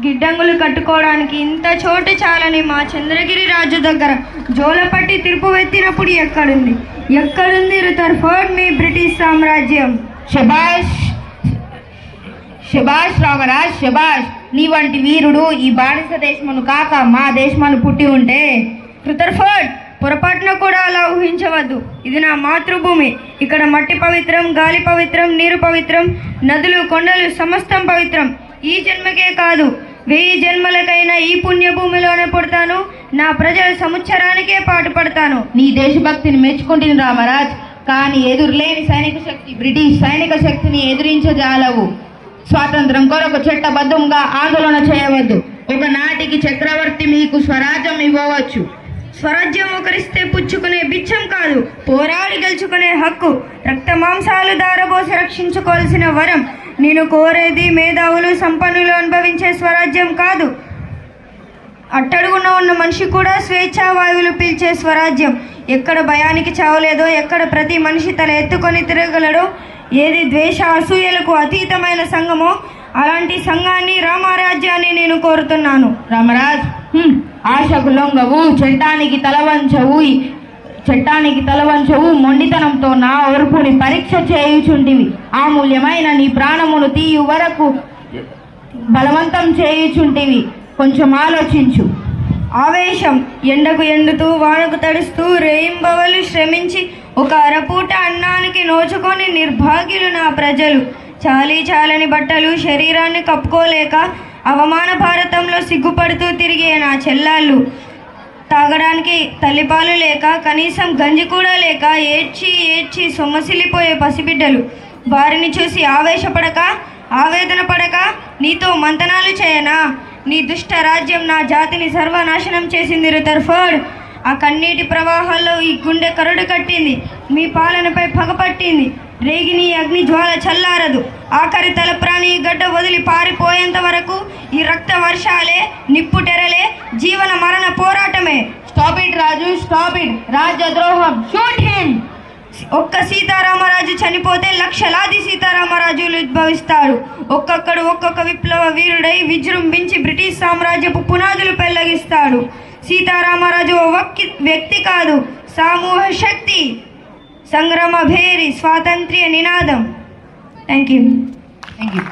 గిడ్డంగులు కట్టుకోవడానికి ఇంత చోటు చాలని మా చంద్రగిరి రాజు దగ్గర జోలపట్టి తిరుపు ఎత్తినప్పుడు ఎక్కడుంది రుథర్ఫోర్డ్ మీ బ్రిటిష్ సామ్రాజ్యం? శబాష్ శబాష్ రామరాజ్ శబాష్. నీ వంటి వీరుడు ఈ బానిస దేశమును కాక మా దేశమును పుట్టి ఉంటే. రుథర్ఫోర్డ్, పొరపాటున కూడా అలా ఊహించవద్దు. ఇది నా మాతృభూమి. ఇక్కడ మట్టి పవిత్రం, గాలి పవిత్రం, నీరు పవిత్రం, నదులు కొండలు సమస్తం పవిత్రం. ఈ జన్మకే కాదు 1000 జన్మలకైనా ఈ పుణ్యభూమిలోనే పుడతాను. నా ప్రజల సముచ్చరానికే పాటుపడతాను. నీ దేశభక్తిని మెచ్చుకుంటుంది రామరాజ్. కానీ ఎదురులేని సైనిక శక్తి బ్రిటిష్ సైనిక శక్తిని ఎదిరించజాలవు. స్వాతంత్రం కొరకు చట్టబద్ధంగా ఆందోళన చేయవద్దు. ఒకనాటికి చక్రవర్తి మీకు స్వరాజ్యం ఇవ్వవచ్చు. స్వరాజ్యం ఒకరిస్తే పుచ్చుకునే బిచ్చం కాదు, పోరాడి గెలుచుకునే హక్కు. రక్త మాంసాలు దారబోసి రక్షించుకోవాల్సిన వరం. నేను కోరేది మేధావులు సంపన్నులు అనుభవించే స్వరాజ్యం కాదు, అట్టడుగున ఉన్న మనిషి కూడా స్వేచ్ఛా వాయువులు పీల్చే స్వరాజ్యం. ఎక్కడ భయానికి చావలేదో, ఎక్కడ ప్రతి మనిషి తల ఎత్తుకొని తిరగలడో, ఏది ద్వేష అసూయలకు అతీతమైన సంఘమో అలాంటి సంఘాన్ని, రామరాజ్యాన్ని నేను కోరుతున్నాను. రామరాజ్, ఆశకు లొంగవు, చట్టానికి తలవంచవు. మొండితనంతో నా ఓర్పుని పరీక్ష చేయుచుంటివి. అమూల్యమైన నీ ప్రాణమును తీయు వరకు బలవంతం చేయుచుంటివి. కొంచెం ఆలోచించు. ఆవేశం ఎండకు ఎండుతూ వానకు తడుస్తూ రేయింబవలు శ్రమించి ఒక అరపూట అన్నానికి నోచుకొని నిర్భాగ్యులు నా ప్రజలు. చాలని బట్టలు శరీరాన్ని కప్పుకోలేక అవమాన భారతంలో సిగ్గుపడుతూ తిరిగే నా చెల్లాళ్ళు. తాగడానికి తల్లిపాలు లేక, కనీసం గంజి కూడా లేక ఏడ్చి సొమ్మసిల్లిపోయే పసిబిడ్డలు. వారిని చూసి ఆవేశపడక, ఆవేదన పడక నీతో మంతనాలు చేయనా? నీ దుష్ట రాజ్యం నా జాతిని సర్వనాశనం చేసింది రుథర్ఫోర్డ్. ఆ కన్నీటి ప్రవాహాల్లో ఈ గుండె కరుడు కట్టింది. మీ పాలనపై పగపట్టింది. రేగిని అగ్ని జ్వాల చల్లారదు. ఆఖరి తలప్రాణి గడ్డ వదిలి పారిపోయేంత వరకు ఈ రక్త వర్షాలే, నిప్పుటెరలే, జీవన మరణ పోరాటమే. Stop it Raju, stop it. రాజద్రోహం. Shoot him. ఒక్క సీతారామరాజు చనిపోతే లక్షలాది సీతారామరాజులు ఉద్భవిస్తాడు. ఒక్కొక్క విప్లవ వీరుడై విజృంభించి బ్రిటిష్ సామ్రాజ్యపు పునాదులు పెళ్లగిస్తాడు. సీతారామరాజు ఓ వ్యక్తి కాదు, సమూహ శక్తి, సంగ్రామ భేరి, స్వాతంత్ర్య నినాదం. Thank you.